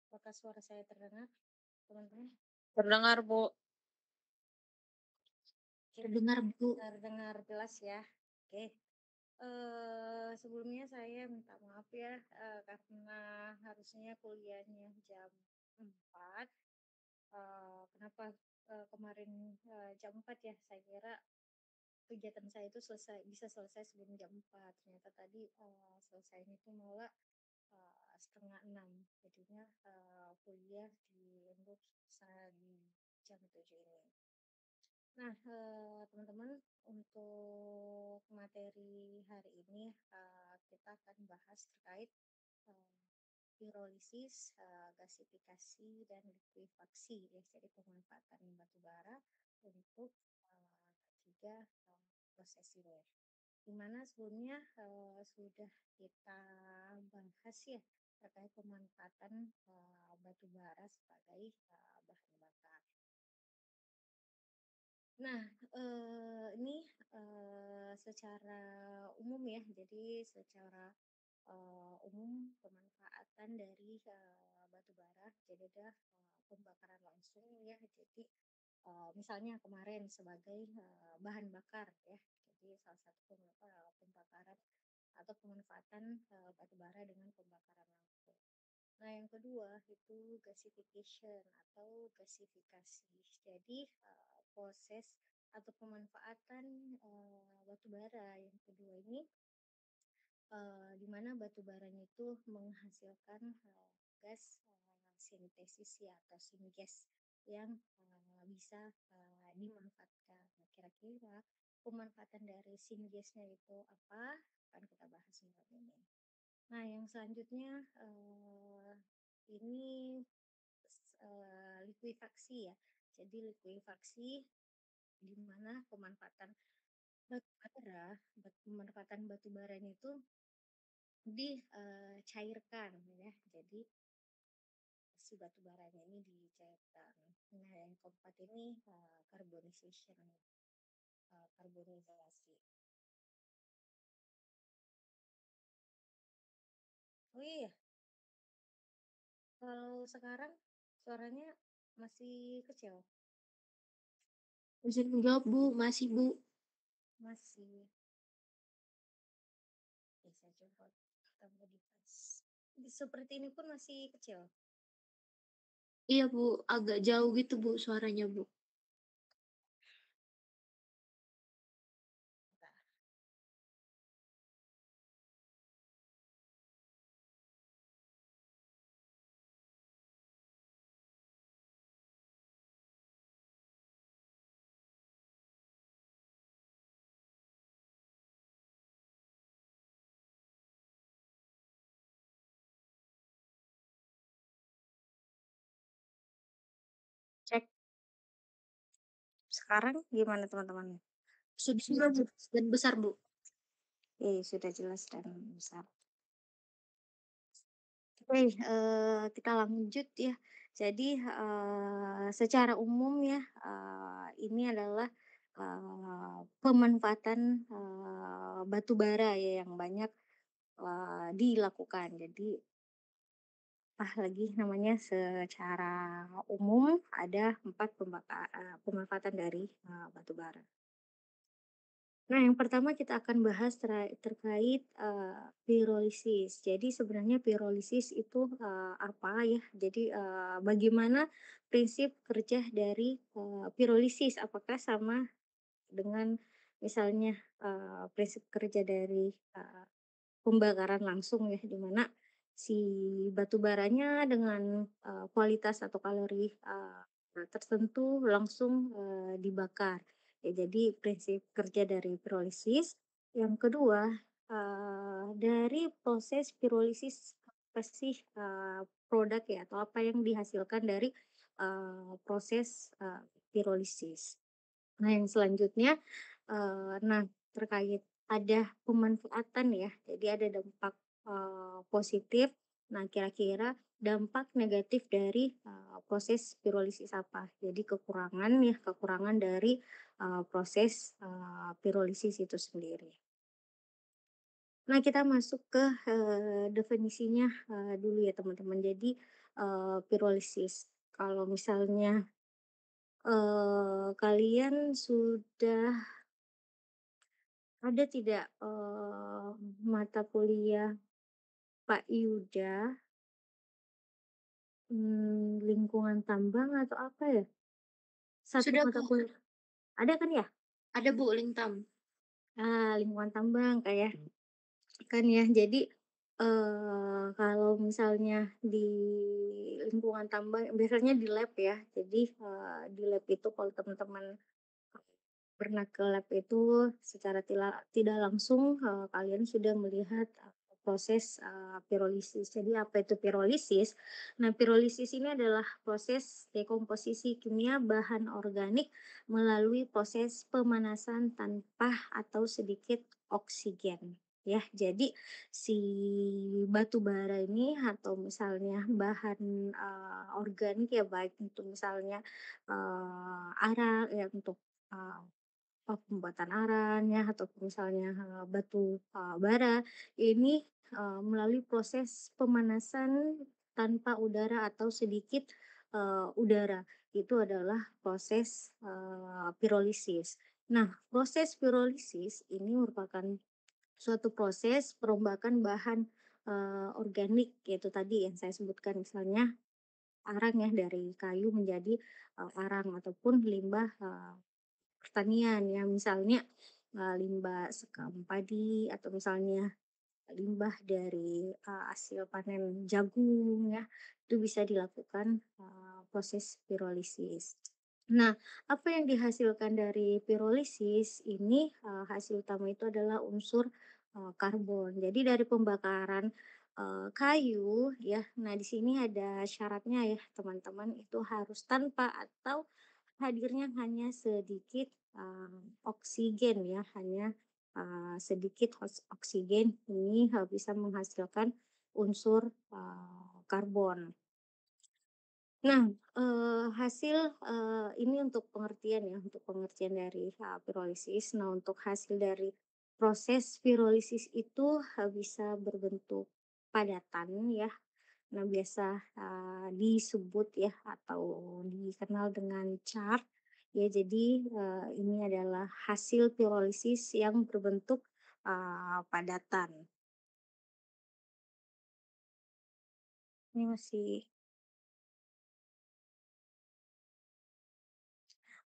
Apakah suara saya terdengar, teman-teman? Terdengar, Bu. Oke, Terdengar, Bu. terdengar jelas ya. Oke. Sebelumnya saya minta maaf ya, karena harusnya kuliahnya jam 4. Kenapa, kemarin, jam 4 ya? Saya kira kegiatan saya itu bisa selesai sebelum jam 4. Ternyata tadi, selesainya itu malah, 5:30. Jadinya, kuliah diundur di jam 7 ini. Nah, teman-teman, untuk materi hari ini, kita akan bahas terkait, eee, pirolisis, gasifikasi, dan likuifaksi ya, jadi pemanfaatan batu bara untuk, 3, proses ini. Di mana sebelumnya, sudah kita bahas ya, terkait pemanfaatan, batu bara sebagai, bahan bakar. Nah, ini, secara umum ya, jadi secara, umum pemanfaatan dari, batu bara, jadi ada, pembakaran langsung ya, jadi, misalnya kemarin sebagai, bahan bakar ya, jadi salah satu pembakaran atau pemanfaatan, batu bara dengan pembakaran langsung. Nah, yang kedua itu gasification atau gasifikasi. Jadi, proses atau pemanfaatan, batu bara yang kedua ini, di mana batu baranya itu menghasilkan, gas, sintesis ya atau syngas yang, bisa, dimanfaatkan. Nah, kira-kira pemanfaatan dari syngasnya itu apa? Akan kita bahas malam ini. Nah, yang selanjutnya, ini likuifaksi ya. Jadi likuifaksi di mana pemanfaatan batu baranya itu dicairkan ya. Jadi si batu baranya ini dicairkan. Nah, yang keempat ini carbonisation, karbonisasi. Oh iya, kalau sekarang suaranya masih kecil, Bisa menjawab, Bu. Masih, Bu. masih. Bisa coba tambah device. Seperti ini pun masih kecil. Iya, Bu. Agak jauh gitu, Bu, suaranya, Bu. Bentar. Cek sekarang gimana teman-teman? Sudah, Bu. Dan besar, Bu. Sudah jelas dan besar. Oke, kita lanjut ya. Jadi, secara umum ya, ini adalah, pemanfaatan, batu bara ya yang banyak, dilakukan. Jadi, lagi namanya, secara umum ada 4 pemanfaatan dari, batu bara. Nah, yang pertama kita akan bahas terkait, pirolisis. Jadi sebenarnya pirolisis itu, apa ya, jadi, bagaimana prinsip kerja dari, pirolisis, apakah sama dengan misalnya, prinsip kerja dari, pembakaran langsung ya, di mana si batu baranya dengan, kualitas atau kalori, tertentu langsung, dibakar. Ya, jadi prinsip kerja dari pirolisis. Yang kedua, dari proses pirolisis apa sih, produk ya atau apa yang dihasilkan dari, proses, pirolisis. Nah, yang selanjutnya, nah terkait ada pemanfaatan ya, jadi ada dampak, positif. Nah, kira-kira dampak negatif dari, proses pirolisis apa? Jadi kekurangan dari, proses, pirolisis itu sendiri. Nah, kita masuk ke, definisinya, dulu ya teman-teman. Jadi, pirolisis. Kalau misalnya, kalian sudah ada tidak, mata kuliah Pak Yuda, lingkungan tambang atau apa ya? Satu Sudah mata Bu, kuliah ada kan ya? ada Bu Lintam. Lingkungan tambang kayak kan ya. Jadi, kalau misalnya di lingkungan tambang biasanya di lab ya. Jadi, di lab itu kalau teman-teman pernah ke lab itu secara tidak langsung, kalian sudah melihat, proses, pirolisis. Jadi apa itu pirolisis? Nah, pirolisis ini adalah proses dekomposisi kimia bahan organik melalui proses pemanasan tanpa atau sedikit oksigen, ya. Jadi si batu bara ini atau misalnya bahan, organik ya, baik itu misalnya, arang ya untuk, pembuatan arang ya ataupun misalnya, batu, bara ini, melalui proses pemanasan tanpa udara atau sedikit, udara. Itu adalah proses, pirolisis. Nah, proses pirolisis ini merupakan suatu proses perombakan bahan, organik yaitu tadi yang saya sebutkan misalnya arang ya dari kayu menjadi, arang ataupun limbah, pertanian ya misalnya, limbah sekam padi atau misalnya limbah dari, hasil panen jagung ya, itu bisa dilakukan, proses pirolisis. Nah, apa yang dihasilkan dari pirolisis ini, hasil utama itu adalah unsur, karbon. Jadi dari pembakaran, kayu ya, nah di sini ada syaratnya ya teman-teman, itu harus tanpa atau hadirnya hanya sedikit, oksigen ya, hanya, sedikit oksigen ini, bisa menghasilkan unsur, karbon. Nah, hasil, ini untuk pengertian ya, untuk pengertian dari, pirolisis. Nah, untuk hasil dari proses pirolisis itu, bisa berbentuk padatan ya. Nah, biasa, disebut ya atau dikenal dengan chart ya. Jadi, ini adalah hasil pirolisis yang berbentuk, padatan. Ini masih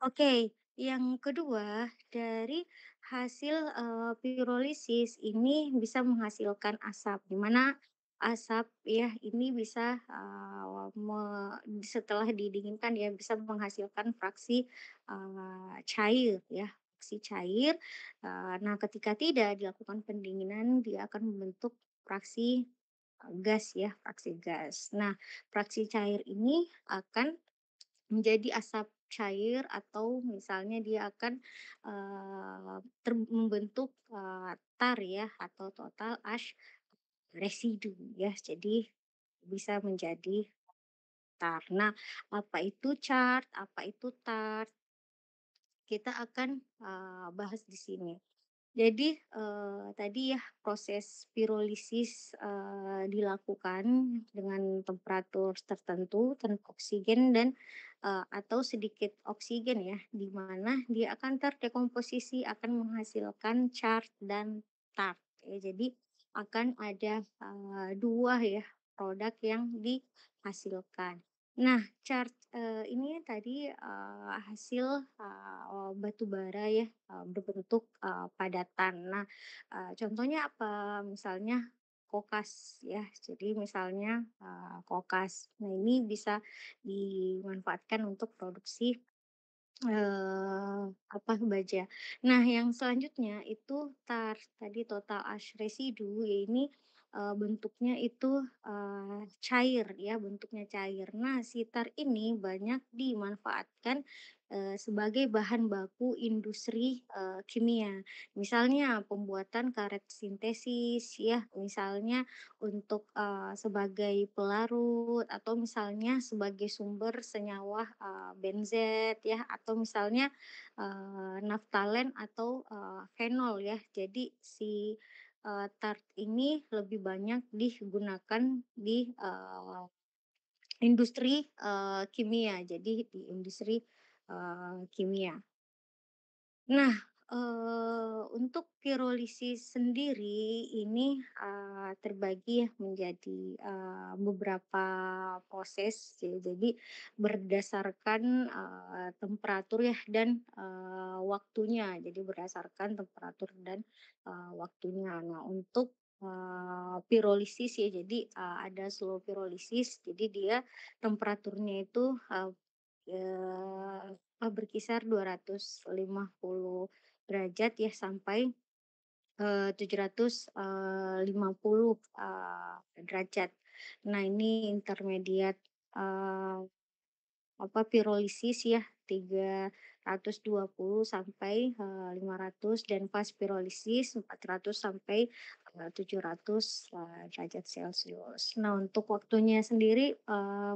Oke, yang kedua dari hasil, pirolisis ini bisa menghasilkan asap, di mana asap ya ini bisa, setelah didinginkan ya bisa menghasilkan fraksi, cair ya, fraksi cair, nah ketika tidak dilakukan pendinginan dia akan membentuk fraksi, gas ya, fraksi gas. Nah, fraksi cair ini akan menjadi asap cair atau misalnya dia akan, membentuk, tar ya atau total ash residu ya. Jadi bisa menjadi tar. Nah, apa itu chart, apa itu tar, kita akan, bahas di sini. Jadi, tadi ya proses pirolisis, dilakukan dengan temperatur tertentu tanpa oksigen dan, atau sedikit oksigen ya, di mana dia akan terdekomposisi akan menghasilkan char dan tart ya. Jadi akan ada, 2 ya produk yang dihasilkan. Nah, chart, ini tadi, hasil, batu bara ya, berbentuk, padatan. Nah, contohnya apa? Misalnya kokas ya. Jadi misalnya, kokas. Nah, ini bisa dimanfaatkan untuk produksi apa, baja. Nah, yang selanjutnya itu tar, tadi total ash residue, ya ini, bentuknya itu, cair ya, bentuknya cair. Nah, si tar ini banyak dimanfaatkan, sebagai bahan baku industri, kimia. Misalnya pembuatan karet sintesis ya, misalnya untuk, sebagai pelarut atau misalnya sebagai sumber senyawa, benzet ya atau misalnya, naftalen atau, fenol ya. Jadi si, tart ini lebih banyak digunakan di, industri, kimia, jadi di industri, kimia. Nah, untuk pirolisis sendiri ini, terbagi ya menjadi, beberapa proses ya. Jadi berdasarkan, temperatur ya dan, waktunya. Jadi berdasarkan temperatur dan, waktunya. Nah untuk, pirolisis ya, jadi, ada slow pirolisis, jadi dia temperaturnya itu, berkisar 250 derajat ya sampai, 750, derajat. Nah ini intermediate, eee, pirolisis ya 320 sampai, 500 dan fast pirolisis 400 sampai, 700, derajat celcius. Nah untuk waktunya sendiri,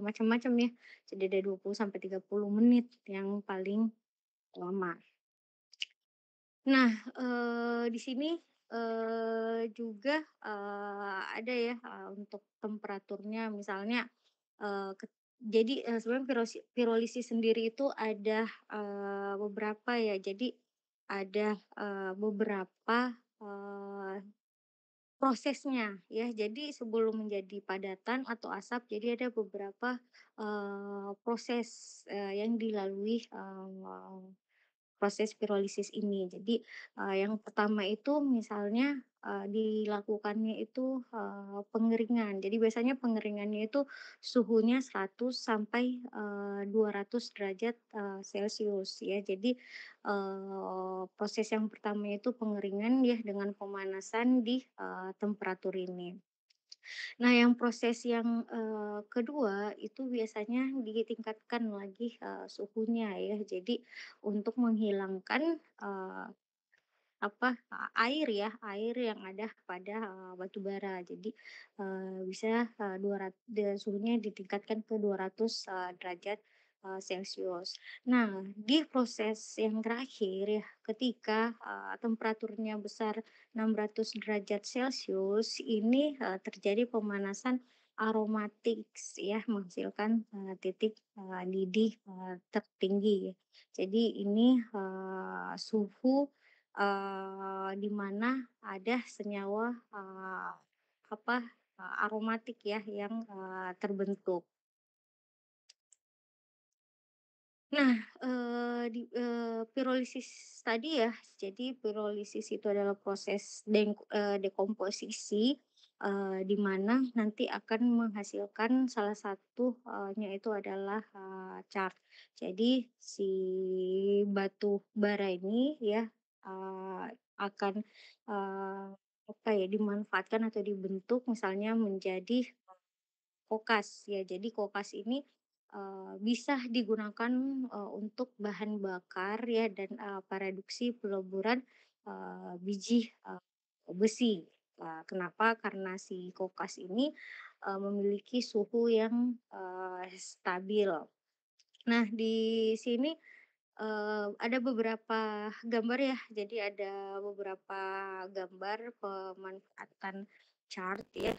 macam-macam ya, jadi ada 20 sampai 30 menit yang paling lama. Nah, di sini, juga, ada ya, untuk temperaturnya misalnya, jadi, sebenarnya pirolisis sendiri itu ada, beberapa ya. Jadi ada, beberapa, prosesnya ya. Jadi sebelum menjadi padatan atau asap, jadi ada beberapa, proses, yang dilalui, proses pirolisis ini. Jadi, yang pertama itu misalnya, dilakukannya itu, pengeringan. Jadi biasanya pengeringannya itu suhunya 100 sampai, 200 derajat, celcius ya. Jadi, proses yang pertama itu pengeringan ya dengan pemanasan di, temperatur ini. Nah, yang proses yang, kedua itu biasanya ditingkatkan lagi, suhunya ya. Jadi untuk menghilangkan, air ya, air yang ada pada, batu bara. Jadi, bisa, suhunya ditingkatkan ke 200, derajat, celcius. Nah, di proses yang terakhir ya, ketika, temperaturnya besar 600 derajat celcius, ini, terjadi pemanasan aromatik ya, menghasilkan, titik, didih, tertinggi. Jadi ini, suhu di mana ada senyawa, aromatik ya yang, terbentuk. Nah, pirolisis tadi ya, jadi pirolisis itu adalah proses dekomposisi, di mana nanti akan menghasilkan salah satu, nya itu adalah, cat. Jadi si batu bara ini ya, akan, dimanfaatkan atau dibentuk misalnya menjadi kokas ya. Jadi kokas ini, bisa digunakan, untuk bahan bakar ya dan, pereduksi peleburan, biji, besi. Kenapa? Karena si kokas ini, memiliki suhu yang, stabil. Nah di sini, ada beberapa gambar ya, jadi ada beberapa gambar pemanfaatan chart ya.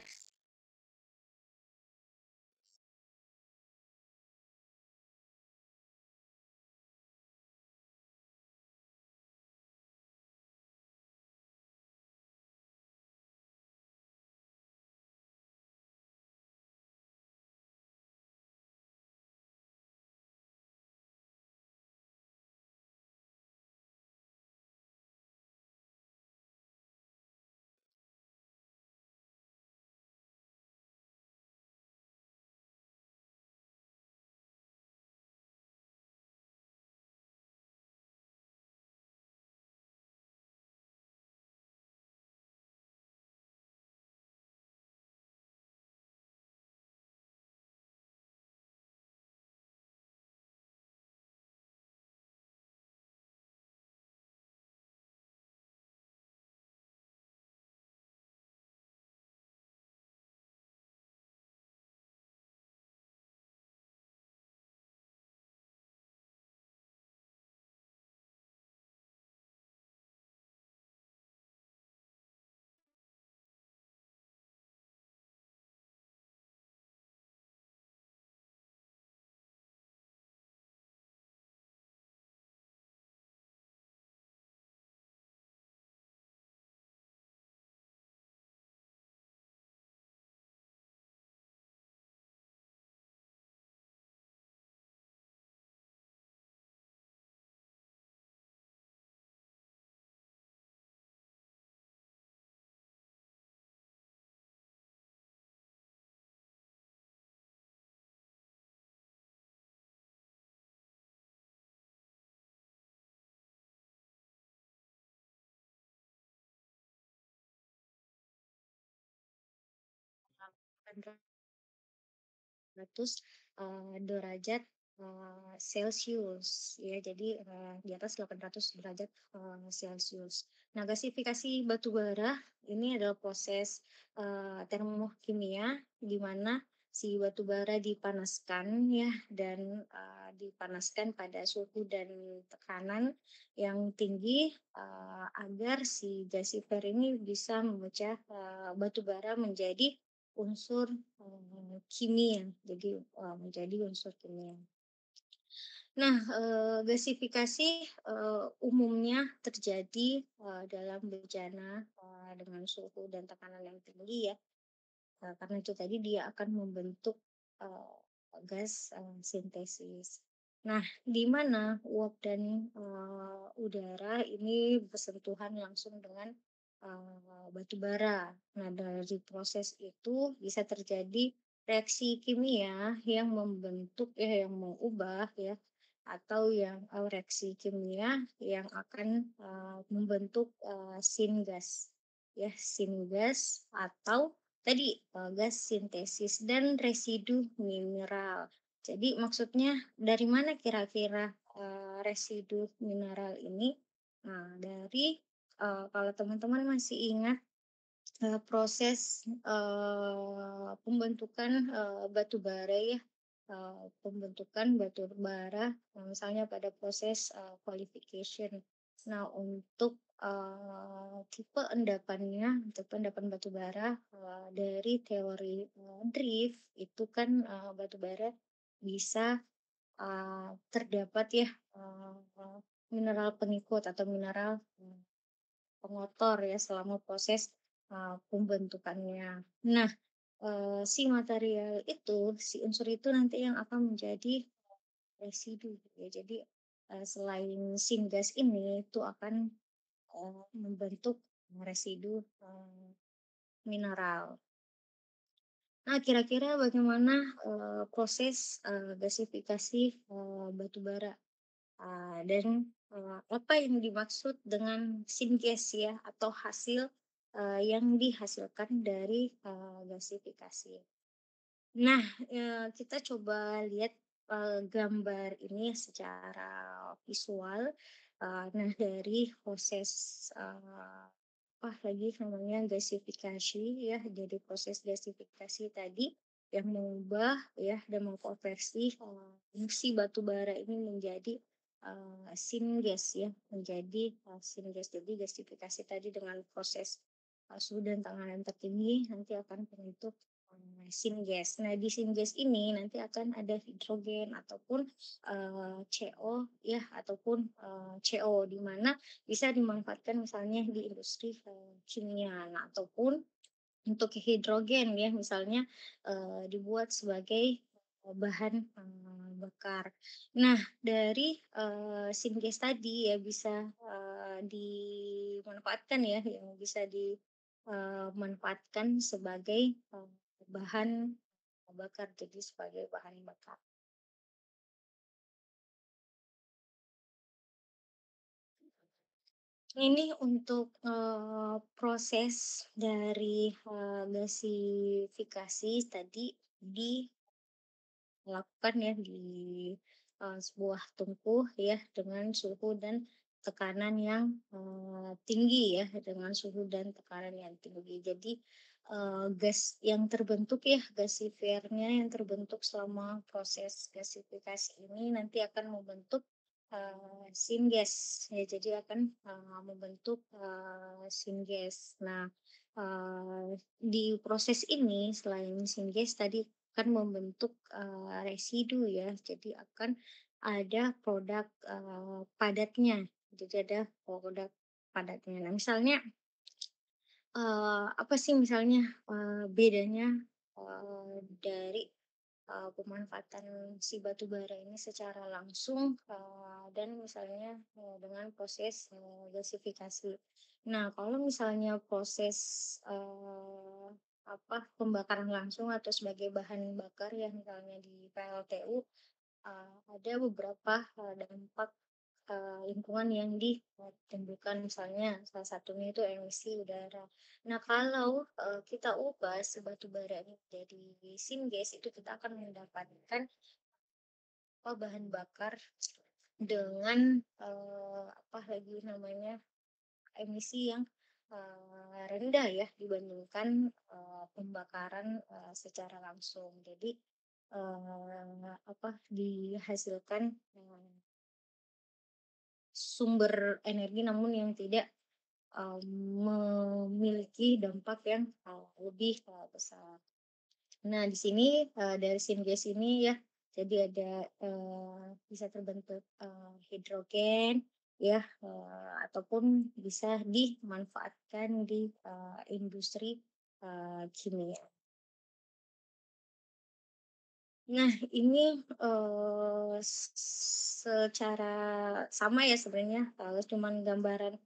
derajat, Celcius ya, jadi, di atas 800 derajat, Celcius. Nah, gasifikasi batu bara ini adalah proses, termokimia di mana si batu bara dipanaskan ya dan, dipanaskan pada suhu dan tekanan yang tinggi, agar si gasifer ini bisa memecah, batu bara menjadi unsur, kimia, jadi, menjadi unsur kimia. Nah, gasifikasi, umumnya terjadi, dalam bencana, dengan suhu dan tekanan yang tinggi ya, karena itu tadi dia akan membentuk, gas, sintesis. Nah, di mana uap dan, udara ini bersentuhan langsung dengan, batu bara. Nah, dari proses itu bisa terjadi reaksi kimia yang membentuk yang mengubah ya, atau yang reaksi kimia yang akan, membentuk, syngas, ya, syngas atau tadi, gas sintesis dan residu mineral. Jadi maksudnya dari mana kira-kira, residu mineral ini? Nah, dari, kalau teman-teman masih ingat, proses, pembentukan, batu bara ya, pembentukan batu bara, misalnya pada proses, qualification. Nah, untuk, tipe endapan batu bara, dari teori, drift itu kan, batu bara bisa, terdapat ya, mineral pengikut atau mineral, pengotor ya selama proses, pembentukannya. Nah, si material itu, si unsur itu nanti yang akan menjadi residu ya. Jadi, selain syngas ini itu akan, membentuk residu, mineral. Nah, kira-kira bagaimana, proses, gasifikasi, batu bara? Dan, apa yang dimaksud dengan syngas ya atau hasil, yang dihasilkan dari, gasifikasi. Nah, kita coba lihat, gambar ini secara visual. Nah, dari proses, apa lagi namanya, gasifikasi ya, jadi proses gasifikasi tadi yang mengubah ya dan mengkonversi, si batu bara ini menjadi, syngas ya, menjadi, syngas. Jadi gasifikasi tadi dengan proses, suhu dan tekanan tertinggi nanti akan membentuk, syngas. Nah, di syngas ini nanti akan ada hidrogen ataupun, CO ya, ataupun, CO, di mana bisa dimanfaatkan misalnya di industri, kimia. Nah, ataupun untuk hidrogen ya, misalnya, dibuat sebagai, bahan, bakar. Nah, dari, syngas tadi ya bisa, dimanfaatkan ya, yang bisa dimanfaatkan sebagai, bahan bakar, jadi sebagai bahan bakar. Ini untuk, proses dari, gasifikasi tadi dilakukan ya di, sebuah tungku ya dengan suhu dan tekanan yang, tinggi ya, dengan suhu dan tekanan yang tinggi. Jadi, gas yang terbentuk ya, gasifernya yang terbentuk selama proses gasifikasi ini nanti akan membentuk, syngas ya, jadi akan, membentuk, syngas. Nah, di proses ini selain syngas tadi akan membentuk, residu ya, jadi akan ada produk, padatnya. Jadi ada produk padatnya. Nah, misalnya, apa sih misalnya, bedanya, dari, pemanfaatan si batu bara ini secara langsung, dan misalnya, dengan proses, gasifikasi. Nah, kalau misalnya proses, pembakaran langsung atau sebagai bahan bakar ya misalnya di PLTU, ada beberapa, dampak lingkungan yang ditimbulkan, misalnya salah satunya itu emisi udara. Nah, kalau, kita ubah si batu bara ini menjadi syngas, itu kita akan mendapatkan, bahan bakar dengan, apa lagi namanya, emisi yang, rendah ya dibandingkan, pembakaran, secara langsung. Jadi, apa, dihasilkan, sumber energi namun yang tidak, memiliki dampak yang, lebih, besar. Nah, di sini, dari syngas ini ya, jadi ada, bisa terbentuk, hidrogen ya, ataupun bisa dimanfaatkan di, industri, kimia. Nah, ini, secara sama ya sebenarnya, cuman gambaran,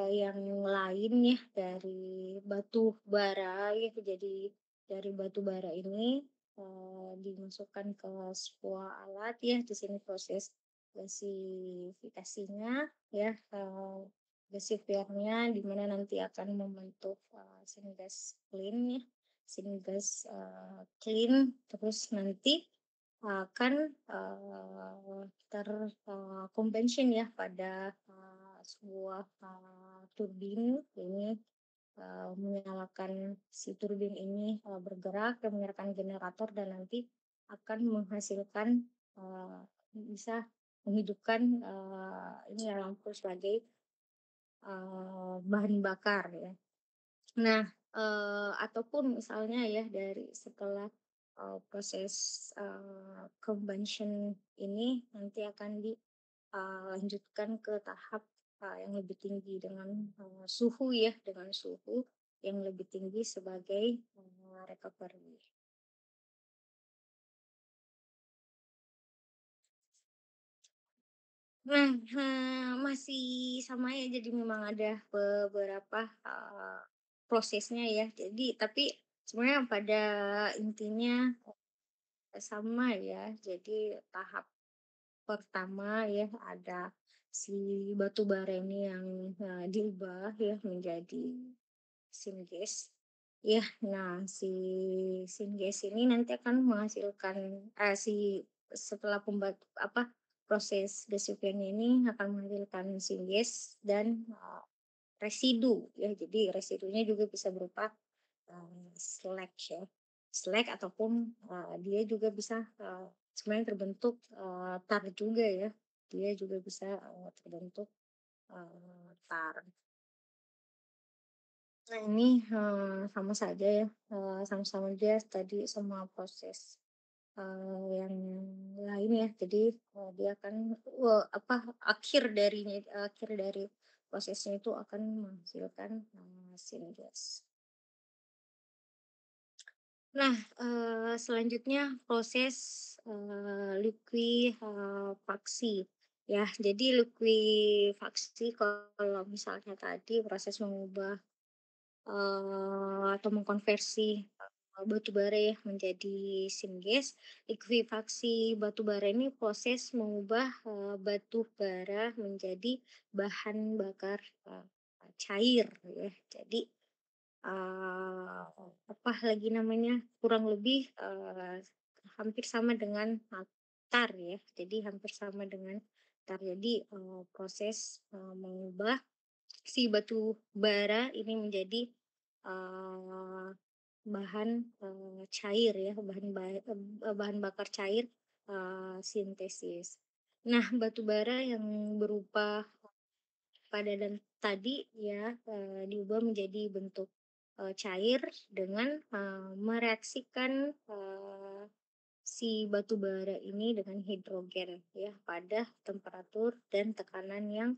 yang lain ya dari batu bara ya. Jadi dari batu bara ini, dimasukkan ke sebuah alat ya, di sini proses gasifikasinya ya, gasifernya di mana nanti akan membentuk, syngas clean ya, syngas, clean, terus nanti akan, ya pada, sebuah, turbin ini, menyalakan si turbin ini, bergerak dan menyalakan generator dan nanti akan menghasilkan, bisa menghidupkan, ini ya lampu sebagai, bahan bakar ya. Nah, ataupun misalnya ya dari setelah, proses, combustion ini nanti akan lanjutkan ke tahap, yang lebih tinggi dengan, suhu ya, dengan suhu yang lebih tinggi sebagai, recovery. Nah, masih sama ya, jadi memang ada beberapa, prosesnya ya. Jadi tapi sebenarnya pada intinya sama ya. Jadi tahap pertama ya ada si batu bara ini yang, diubah ya menjadi syngas. Ya, nah si syngas ini nanti akan menghasilkan, si setelah proses gasifiannya ini akan menghasilkan syngas dan, residu ya. Jadi residunya juga bisa berupa, slag ya, slag ataupun, dia juga bisa, sebenarnya terbentuk, tar juga ya. Dia juga bisa, terbentuk, tar. Nah, ini, sama saja ya, sama-sama dia tadi semua proses, yang lain ya. Jadi, dia akan, akhir dari prosesnya itu akan menghasilkan, syngas. Nah, selanjutnya proses, likuifaksi ya. Jadi likuifaksi kalau misalnya tadi proses mengubah, atau mengkonversi, batu bara ya menjadi syngas. Likuifaksi batu bara ini proses mengubah, batu bara menjadi bahan bakar, cair ya. Jadi, Eee, apa lagi namanya, kurang lebih, hampir sama dengan, tar ya, jadi hampir sama dengan tar. Jadi, proses, mengubah si batu bara ini menjadi, eee, bahan, cair ya, bahan bakar cair, sintesis. Nah, batu bara yang berupa pada dan tadi ya, diubah menjadi bentuk, cair dengan, mereaksikan, si batu bara ini dengan hidrogen ya pada temperatur dan tekanan yang,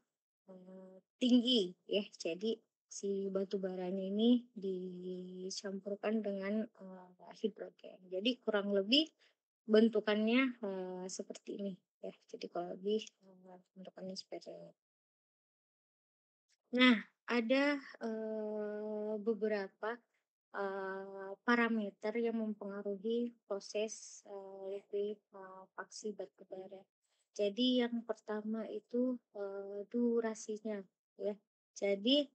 tinggi ya. Jadi si batu baranya ini dicampurkan dengan, hidrogen. Jadi kurang lebih bentukannya, seperti ini ya. Jadi kalau lebih, bentukannya seperti ini. Nah, ada, beberapa, parameter yang mempengaruhi proses, likuifaksi batubara. Jadi yang pertama itu, durasinya ya. Jadi,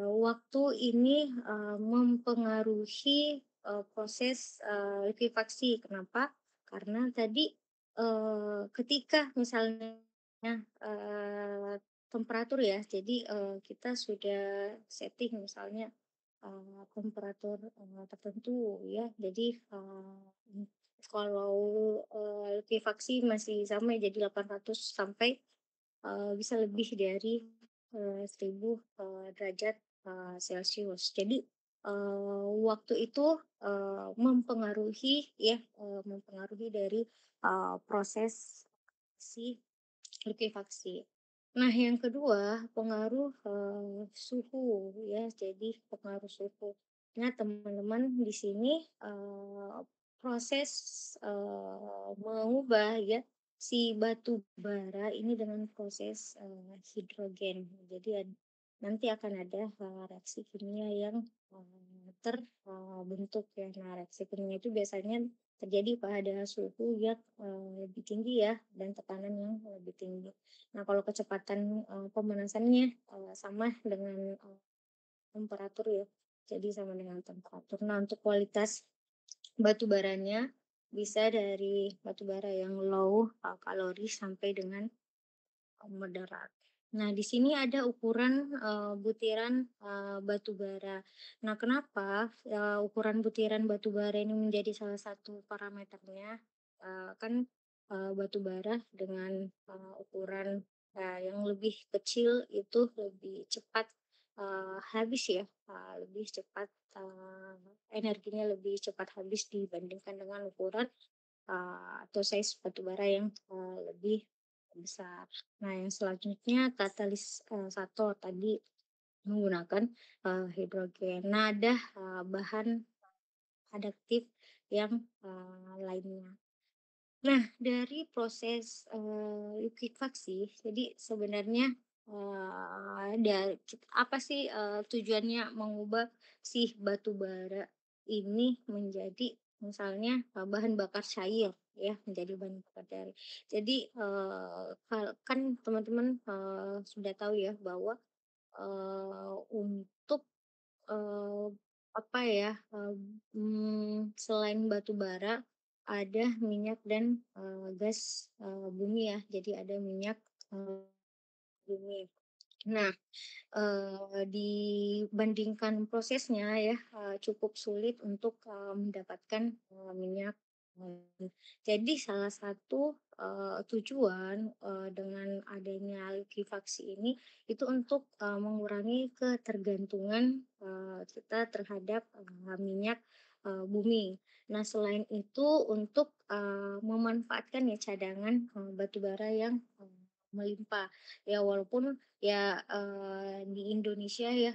waktu ini, mempengaruhi, proses, likuifaksi. Kenapa? Karena tadi, ketika misalnya, temperatur ya, jadi, kita sudah setting misalnya, temperatur, tertentu ya. Jadi, kalau, likuifaksi masih sama ya, jadi 800 sampai, bisa lebih dari, 1000, derajat, celcius. Jadi, waktu itu, mempengaruhi ya, mempengaruhi dari, proses si likuifaksi. Nah, yang kedua, pengaruh, suhu ya, jadi pengaruh suhu. Nah, teman-teman di sini, proses, mengubah ya, si batu bara ini dengan proses, hidrogen. Jadi nanti akan ada, reaksi kimia yang, terbentuk ya. Nah, reaksi kimia itu biasanya terjadi pada suhu yang, lebih tinggi ya, dan tekanan yang lebih tinggi. Nah, kalau kecepatan, pemanasannya, sama dengan, temperatur ya, jadi sama dengan temperatur. Nah, untuk kualitas batu baranya bisa dari batu bara yang low, kalori sampai dengan, moderat. Nah, di sini ada ukuran, butiran, batu bara. Nah, kenapa, ukuran butiran batu bara ini menjadi salah satu parameternya? Kan, batu bara dengan, ukuran, yang lebih kecil itu lebih cepat, habis ya, lebih cepat, energinya lebih cepat habis dibandingkan dengan ukuran, atau size batu bara yang, lebih besar. Nah, yang selanjutnya katalisator tadi menggunakan, hidrogen. Nah, ada, bahan adaktif yang, lainnya. Nah, dari proses, likuifaksi, jadi sebenarnya, apa sih, tujuannya mengubah si batu bara ini menjadi misalnya, bahan bakar cair ya, menjadi bahan bakar cair. Jadi, kan teman-teman, sudah tahu ya bahwa, untuk, eee, apa ya, selain batu bara, ada minyak dan, gas, bumi ya. Jadi ada minyak, eee, bumi. Nah, dibandingkan prosesnya ya, cukup sulit untuk, mendapatkan, minyak, jadi salah satu, tujuan, dengan adanya likuifaksi ini, itu untuk, mengurangi ketergantungan, kita terhadap, minyak, bumi. Nah, selain itu untuk, memanfaatkan ya cadangan, batu bara yang, melimpah. Ya walaupun ya, di Indonesia ya,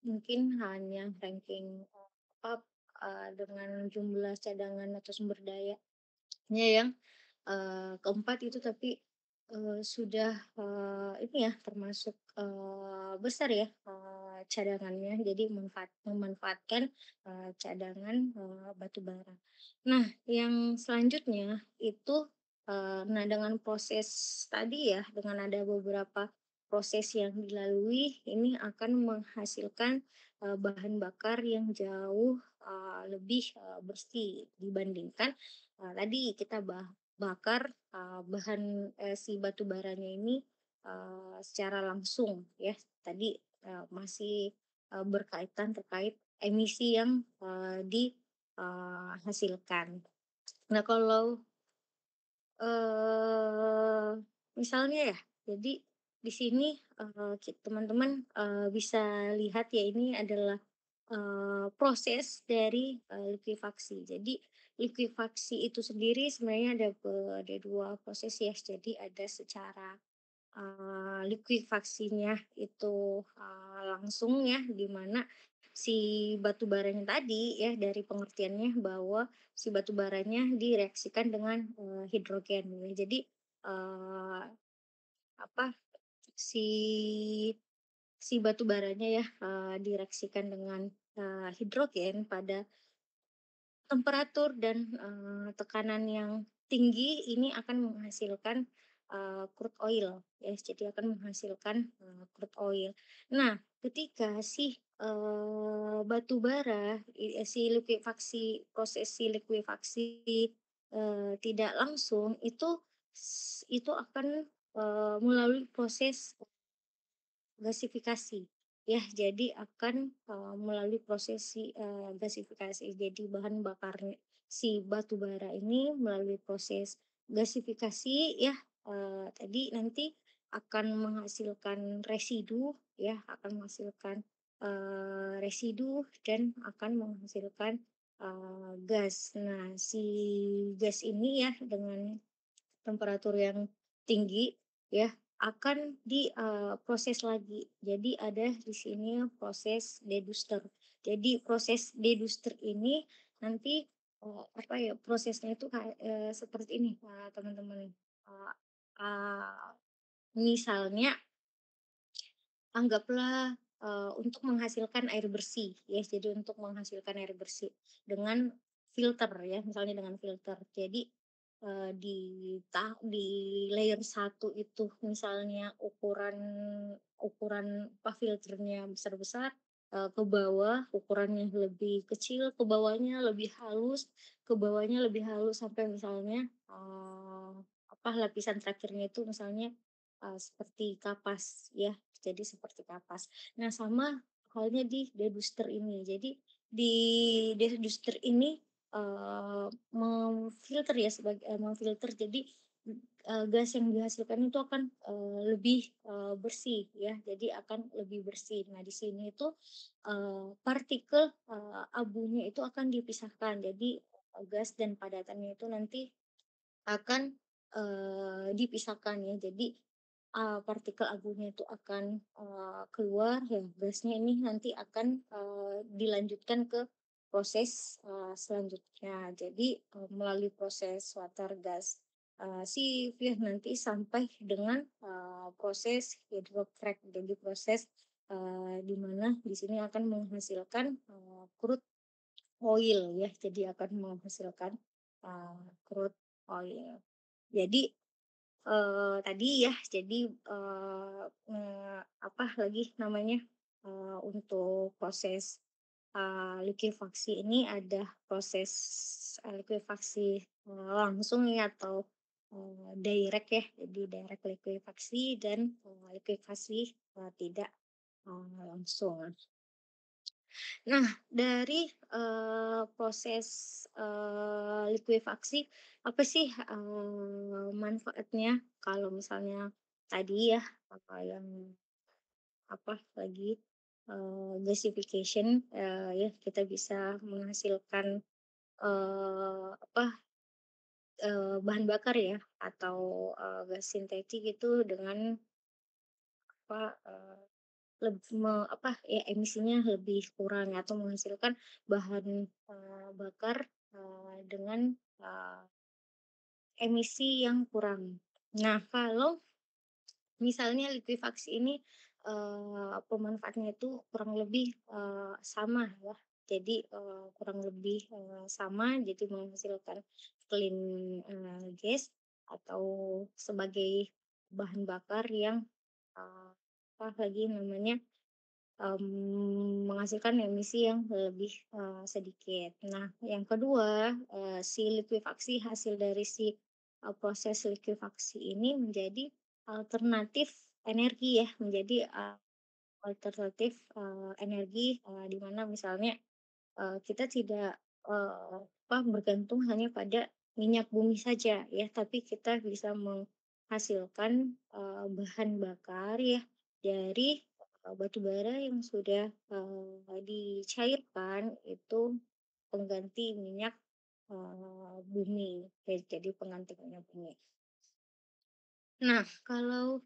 mungkin hanya ranking, apa, dengan jumlah cadangan atau sumber dayanya yang, keempat itu tapi, sudah, ini ya termasuk, besar ya, cadangannya. Jadi memanfaatkan, cadangan, batu bara. Nah, yang selanjutnya itu, nah dengan proses tadi ya, dengan ada beberapa proses yang dilalui, ini akan menghasilkan, bahan bakar yang jauh, lebih, bersih dibandingkan, tadi kita bakar, si batu baranya ini, secara langsung ya. Tadi, masih, berkaitan terkait emisi yang, hasilkan. Nah, kalau, eee, misalnya ya, jadi di sini, teman-teman, bisa lihat ya ini adalah, proses dari, likuifaksi. Jadi likuifaksi itu sendiri sebenarnya ada 2 proses ya. Jadi ada secara, likuifaksinya itu, langsung ya, di mana si batu baranya tadi ya, dari pengertiannya bahwa si batu baranya direaksikan dengan, hidrogen ya. Jadi, eee, apa, si si batu baranya ya, direaksikan dengan, hidrogen pada temperatur dan, tekanan yang tinggi ini akan menghasilkan, crude oil ya, jadi akan menghasilkan, crude oil. Nah, ketika si, batu bara, si likuifaksi proses si likuifaksi, tidak langsung itu akan, melalui proses gasifikasi, ya. Jadi akan, melalui proses si, gasifikasi. Jadi bahan bakarnya si batu bara ini melalui proses gasifikasi ya, tadi nanti akan menghasilkan residu ya, akan menghasilkan, residu dan akan menghasilkan, gas. Nah, si gas ini ya dengan temperatur yang tinggi ya, akan proses lagi. Jadi ada di sini proses deduster. Jadi proses deduster ini nanti, apa ya, prosesnya itu kayak, seperti ini, teman-teman, eee eee, misalnya anggaplah, untuk menghasilkan air bersih ya, jadi untuk menghasilkan air bersih dengan filter ya, misalnya dengan filter. Jadi, di layer satu itu misalnya ukuran ukuran apa, filternya besar-besar, ke bawah ukurannya lebih kecil, ke bawahnya lebih halus, ke bawahnya lebih halus sampai misalnya, apa, lapisan terakhirnya itu misalnya, seperti kapas ya. Jadi seperti kapas. Nah, sama halnya di deduster ini. Jadi di deduster ini, memfilter ya memfilter jadi, gas yang dihasilkan itu akan, lebih, bersih ya, jadi akan lebih bersih. Nah, di sini itu, partikel, abunya itu akan dipisahkan. Jadi, gas dan padatannya itu nanti akan, dipisahkan ya. Jadi, partikel abunya itu akan, keluar ya, gasnya ini nanti akan, dilanjutkan ke proses, selanjutnya. Jadi, melalui proses water gas, sieve ya, nanti sampai dengan, proses hydrocrack. Jadi proses, di mana di sini akan menghasilkan, crude oil ya, jadi akan menghasilkan, crude oil. Jadi, tadi ya, jadi, apa lagi namanya, untuk proses, likuifaksi ini ada proses, likuifaksi, langsung ya atau, direct ya, jadi direct likuifaksi dan, likuifaksi, tidak, langsung. Nah, dari, proses, likuifaksi, apa sih, manfaatnya kalau misalnya tadi ya, yang apa lagi, gasification, ya kita bisa menghasilkan, apa, bahan bakar ya atau, gas sintetik itu dengan apa, apa, ya emisinya lebih kurang atau menghasilkan bahan, bakar, dengan, eee, emisi yang kurang. Nah, kalau misalnya likuifaksi ini, pemanfaatnya itu kurang lebih, sama ya. Jadi, kurang lebih, sama, jadi menghasilkan clean, gas atau sebagai bahan bakar yang, apa lagi namanya, menghasilkan emisi yang lebih, sedikit. Nah, yang kedua, si likuifaksi hasil dari si, proses likuifaksi ini menjadi alternatif energi ya, menjadi, alternatif, energi, di mana misalnya, kita tidak, apa, bergantung hanya pada minyak bumi saja ya, tapi kita bisa menghasilkan, bahan bakar ya dari, batu bara yang sudah, dicairkan itu pengganti minyak, bumi, ya jadi pengganti minyak bumi. Nah, kalau,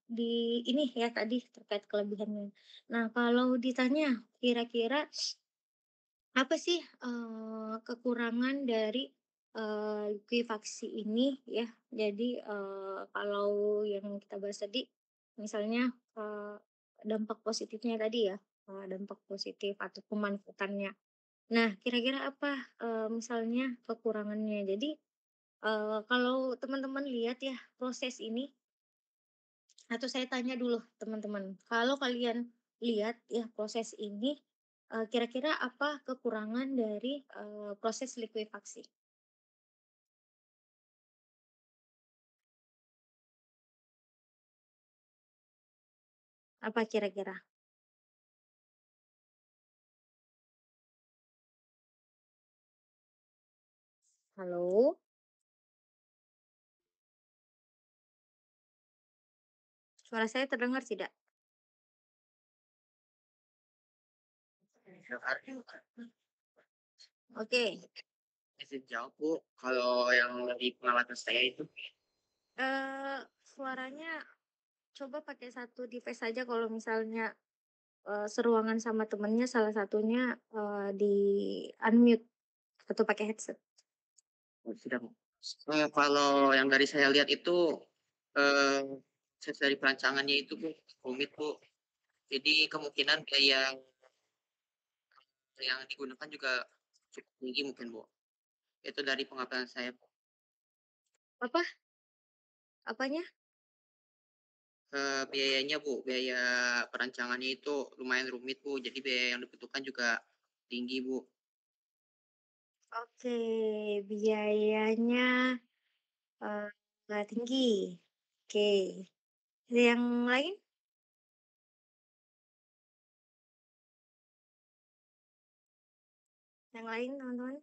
di ini ya tadi terkait kelebihannya. Nah, kalau ditanya kira-kira apa sih, kekurangan dari, likuifaksi ini ya. Jadi, kalau yang kita bahas tadi misalnya, dampak positifnya tadi ya, dampak positif atau pemanfaatannya. Nah, kira-kira apa, misalnya kekurangannya? Jadi Kalau teman-teman lihat ya proses ini atau saya tanya dulu teman-teman, kalau kalian lihat ya proses ini, kira-kira apa kekurangan dari, proses likuifaksi? Apa kira-kira? Halo? Suara saya terdengar tidak? Oke, Izin jawab, Bu, kalau yang dari pengamatan saya itu, suaranya coba pakai satu device saja kalau misalnya, seruangan sama temennya salah satunya, di-unmute atau pakai headset. oh sudah, Bu. Kalau yang dari saya lihat itu, eee, proses dari perancangannya itu, Bu, rumit, Bu. Jadi kemungkinan biaya yang digunakan juga cukup tinggi mungkin, Bu. Itu dari pengamatan saya, Bu. Apa? Apanya? Biayanya, Bu, biaya perancangannya itu lumayan rumit, Bu, jadi biaya yang dibutuhkan juga tinggi, Bu. Oke, biayanya, tinggi. Oke, yang lain? Yang lain teman-teman?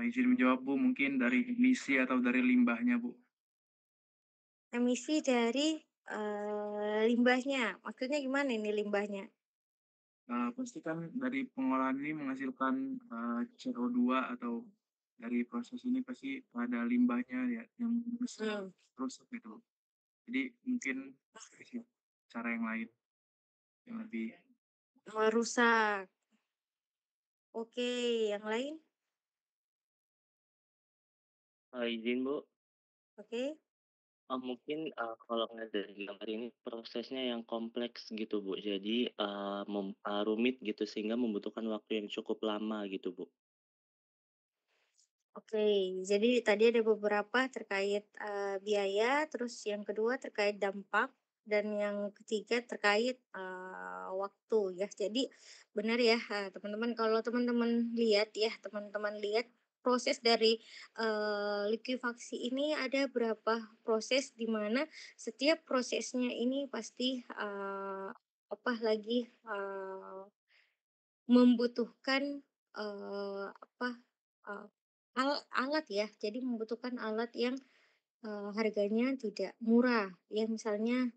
Izin menjawab, Bu, mungkin dari emisi atau dari limbahnya, Bu. Emisi dari, limbahnya, maksudnya gimana ini limbahnya? Pasti kan dari pengolahan ini menghasilkan, CO2 atau dari proses ini pasti ada limbahnya ya yang bisa Mhm. rusak gitu. Jadi mungkin kasih cara yang lain yang lebih Merusak. Oke, yang lain? Izin Bu, Oke. mungkin, kalau ngelihat dari gambar ini prosesnya yang kompleks gitu Bu, jadi, rumit gitu sehingga membutuhkan waktu yang cukup lama gitu Bu. Oke, jadi tadi ada beberapa terkait, biaya, terus yang kedua terkait dampak, dan yang ketiga terkait, waktu ya. Jadi benar ya, teman-teman kalau teman-teman lihat ya, teman-teman lihat proses dari, likuifaksi ini ada berapa proses di mana setiap prosesnya ini pasti, apa lagi, membutuhkan, apa, eee, alat ya, jadi membutuhkan alat yang, harganya tidak murah ya, misalnya,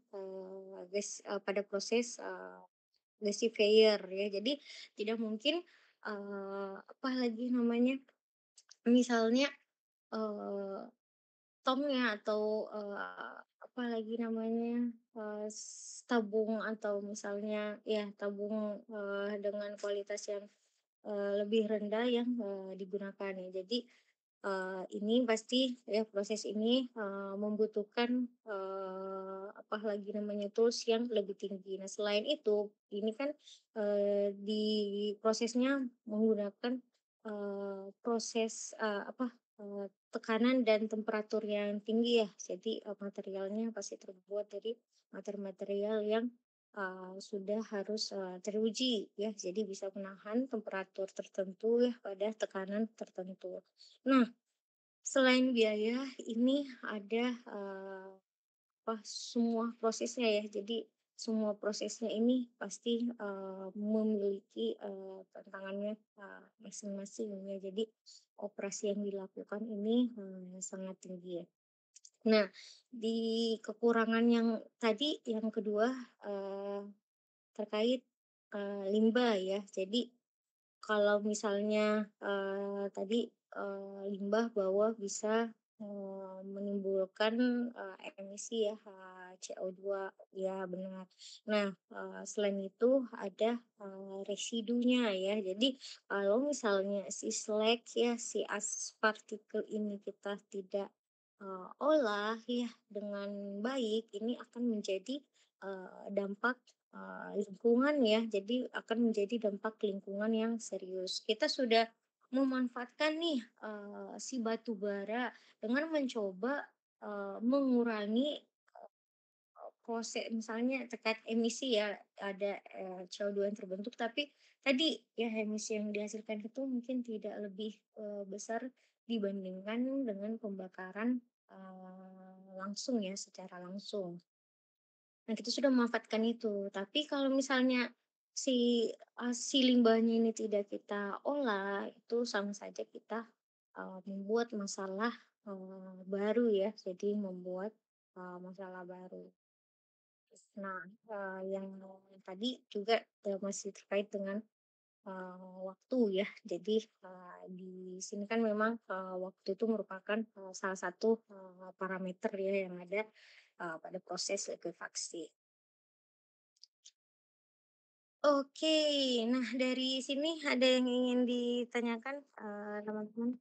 pada proses, gasifier ya. Jadi tidak mungkin, apa lagi namanya, misalnya, eee, tomnya atau, apa lagi namanya, tabung atau misalnya ya tabung, dengan kualitas yang lebih rendah yang, digunakan ya. Jadi, ini pasti ya proses ini, membutuhkan, apalagi namanya, tools yang lebih tinggi. Nah, selain itu, ini kan, di prosesnya menggunakan, proses, tekanan dan temperatur yang tinggi ya. Jadi, materialnya pasti terbuat dari material-material yang sudah harus, teruji ya, jadi bisa menahan temperatur tertentu ya pada tekanan tertentu. Nah, selain biaya ini ada, semua prosesnya ya, jadi semua prosesnya ini pasti, memiliki, tantangannya, masing-masing ya. Jadi operasi yang dilakukan ini, sangat tinggi ya. Nah, di kekurangan yang tadi, yang kedua, eee terkait, limbah ya. Jadi kalau misalnya, tadi, limbah bahwa bisa, menimbulkan, emisi ya, CO2, ya benar. Nah, selain itu ada, residunya ya. Jadi kalau misalnya si slag ya, si partikel ini kita tidak, olah ya dengan baik, ini akan menjadi, dampak lingkungan ya, jadi akan menjadi dampak lingkungan yang serius. Kita sudah memanfaatkan nih, si batu bara dengan mencoba, mengurangi proses misalnya terkait emisi ya, ada, CO2 yang terbentuk, tapi tadi ya emisi yang dihasilkan itu mungkin tidak lebih, besar dibandingkan dengan pembakaran, langsung ya, secara langsung. Nah, kita sudah memanfaatkan itu. Tapi kalau misalnya si limbahnya ini tidak kita olah, itu sama saja kita, membuat masalah, baru ya, jadi membuat, masalah baru. Nah, yang tadi juga, masih terkait dengan, waktu ya. Jadi, di sini kan memang, waktu itu merupakan, salah satu, parameter ya yang ada, pada proses likuifaksi. Oke, nah dari sini ada yang ingin ditanyakan, teman-teman?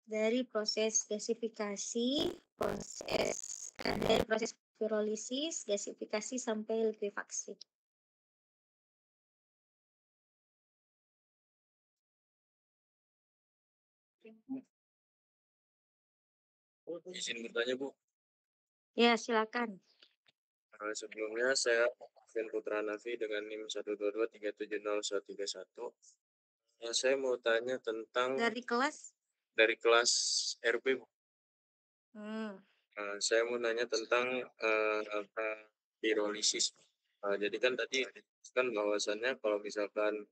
Dari proses gasifikasi, dari proses pirolisis, gasifikasi sampai likuifaksi. Izin bertanya, Bu. Ya, silakan. Sebelumnya saya Alvin Putra Nafi dengan NIM 122370131. Saya mau tanya tentang Dari kelas? dari kelas RB, Bu. Hmm. Saya mau nanya tentang pirolisis. Jadi kan tadi kan bahwasannya kalau misalkan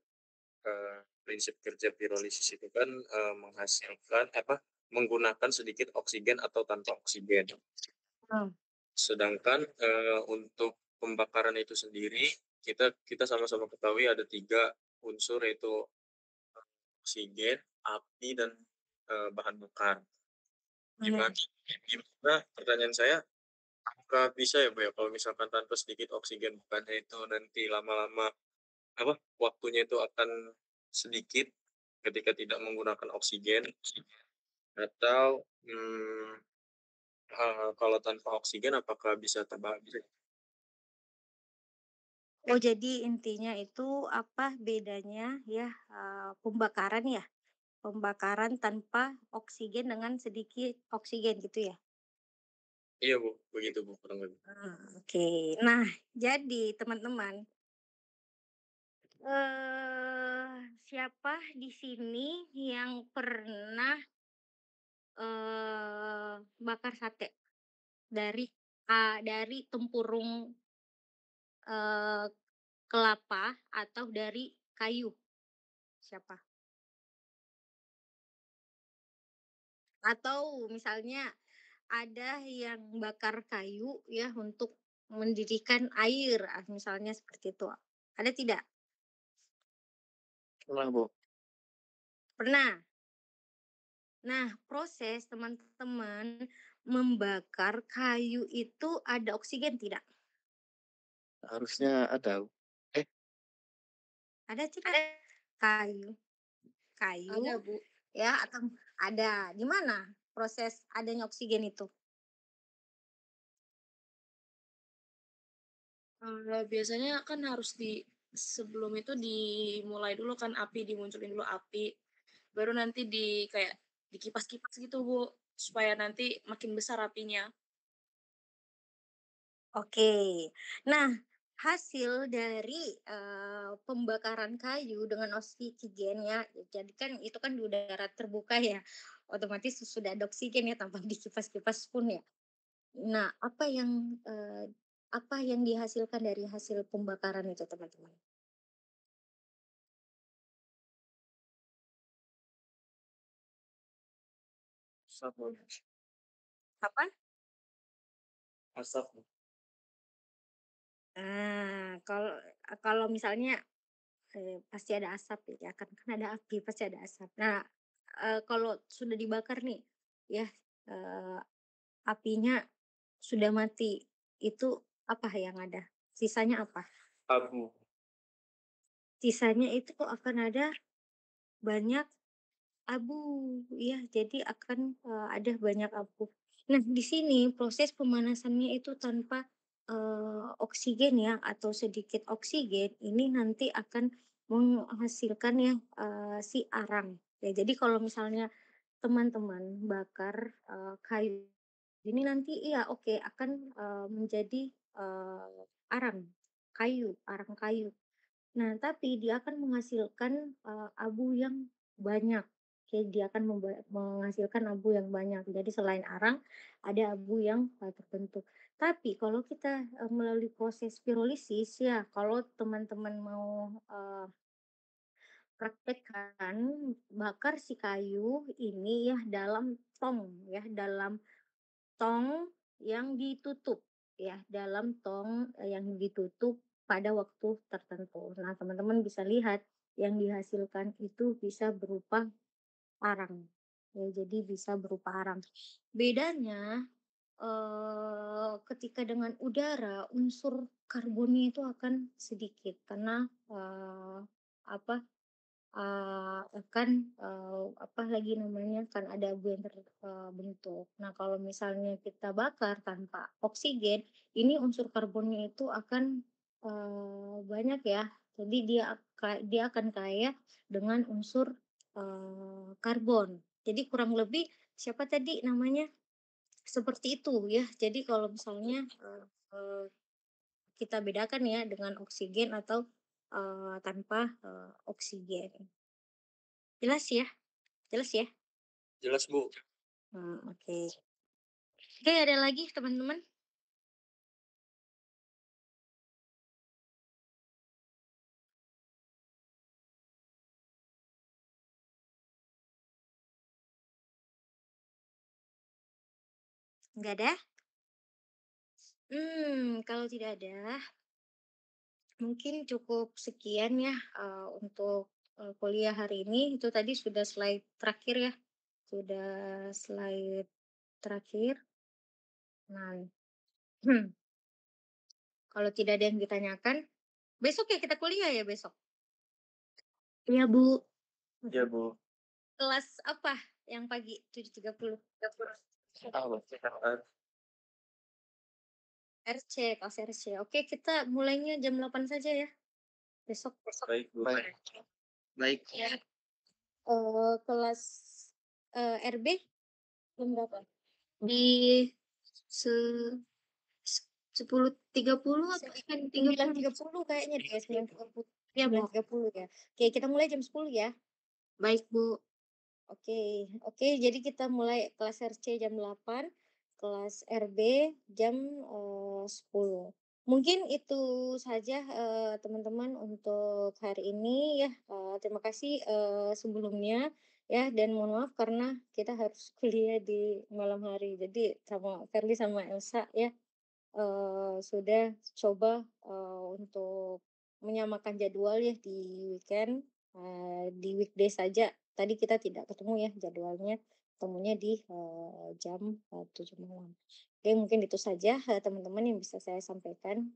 prinsip kerja pirolisis itu kan menghasilkan menggunakan sedikit oksigen atau tanpa oksigen. Hmm. Sedangkan untuk pembakaran itu sendiri kita sama-sama ketahui ada 3 unsur, yaitu oksigen, api, dan bahan bakar. Gimana pertanyaan saya, apakah bisa ya Bu ya kalau misalkan tanpa sedikit oksigen, bukannya itu nanti lama-lama waktunya itu akan sedikit ketika tidak menggunakan oksigen, atau kalau tanpa oksigen apakah bisa bisa? Oh, jadi intinya itu apa bedanya ya, pembakaran ya? Pembakaran tanpa oksigen dengan sedikit oksigen gitu ya? Iya Bu, begitu Bu kurang lebih. Oke. Nah, jadi teman-teman, siapa di sini yang pernah, bakar sate dari dari tempurung, eee, kelapa atau dari kayu? Siapa? Atau misalnya ada yang bakar kayu ya untuk mendidihkan air, misalnya seperti itu. Ada tidak? Pernah, Bu. Pernah? Nah, proses teman-teman membakar kayu itu ada oksigen tidak? Harusnya ada, Bu. Ada tidak? Kayu. Kayu Ada, Bu. ya atau ada. Di mana proses adanya oksigen itu? Biasanya kan harus sebelum itu dimulai dulu kan dimunculin dulu api, baru nanti kayak dikipas-kipas gitu, Bu, supaya nanti makin besar apinya. Oke. Nah, hasil dari, pembakaran kayu dengan oksigen ya, jadi kan itu kan di udara terbuka ya, otomatis sudah ada oksigen ya tanpa dikipas-kipas pun ya. Nah, apa yang dihasilkan dari hasil pembakaran itu, teman-teman? Asap, Bu. Apa? Asap, Bu. Kalau kalau misalnya, pasti ada asap ya kan ada api, pasti ada asap. Nah, kalau sudah dibakar nih, ya, eee, apinya sudah mati, itu apa yang ada? Sisanya apa? Abu. Sisanya itu akan ada banyak abu, ya jadi akan, ada banyak abu. Nah, di sini proses pemanasannya itu tanpa, oksigen ya, atau sedikit oksigen, ini nanti akan menghasilkan ya, si arang. Ya, jadi kalau misalnya teman-teman bakar, kayu ini nanti iya oke akan, menjadi, arang arang kayu. Nah, tapi dia akan menghasilkan, abu yang banyak. Oke, dia akan menghasilkan abu yang banyak. Jadi selain arang, ada abu yang, terbentuk. Tapi kalau kita, melalui proses pirolisis ya, kalau teman-teman mau, praktekkan, bakar si kayu ini ya dalam tong yang ditutup ya, dalam tong, yang ditutup pada waktu tertentu. Nah, teman-teman bisa lihat yang dihasilkan itu bisa berupa arang. Ya, jadi bisa berupa arang. Bedanya, ketika dengan udara, unsur karbonnya itu akan sedikit karena, apa, akan, apa lagi namanya, kan ada abu yang terbentuk. Nah, kalau misalnya kita bakar tanpa oksigen, ini unsur karbonnya itu akan, banyak ya. Jadi dia akan kaya dengan unsur, karbon. Jadi kurang lebih siapa tadi namanya, seperti itu ya. Jadi kalau misalnya, kita bedakan ya dengan oksigen atau, tanpa, oksigen. Jelas ya? Jelas ya? Jelas, Bu. Oke. Oke, ada lagi teman-teman? Nggak ada? Kalau tidak ada, mungkin cukup sekian ya, untuk, kuliah hari ini. Itu tadi sudah slide terakhir ya, sudah slide terakhir. Nah, kalau tidak ada yang ditanyakan, besok ya kita kuliah ya besok? Iya, Bu. Iya, Bu. Kelas apa yang pagi 7.30? RC, kelas RC. Oke, kita mulainya jam 8 saja ya. Besok. Baik, Bu. Baik. Ya. Kelas RB jam berapa? Di se 10.30 atau 9.30 kayaknya deh, 9.30. Ya, 9.30 ya. Oke, kita mulai jam 10 ya. Baik, Bu. Oke, oke, jadi kita mulai kelas RC jam 8, kelas RB jam 10. Mungkin itu saja teman-teman untuk hari ini ya. Terima kasih sebelumnya ya, dan mohon maaf karena kita harus kuliah di malam hari. Jadi sama Ferli sama Elsa ya sudah coba untuk menyamakan jadwal ya di weekend, di weekday saja. Tadi kita tidak ketemu ya jadwalnya, ketemunya di jam 7 malam. Oke, mungkin itu saja teman-teman yang bisa saya sampaikan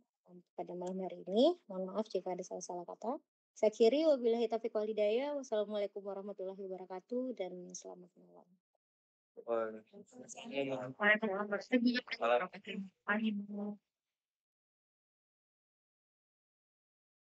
pada malam hari ini. Mohon maaf jika ada salah-salah kata. Saya akhiri, wabillahi taufiq wal hidayah. Wassalamualaikum warahmatullahi wabarakatuh dan selamat malam. Waalaikumsalam. Waalaikumsalam warahmatullahi wabarakatuh.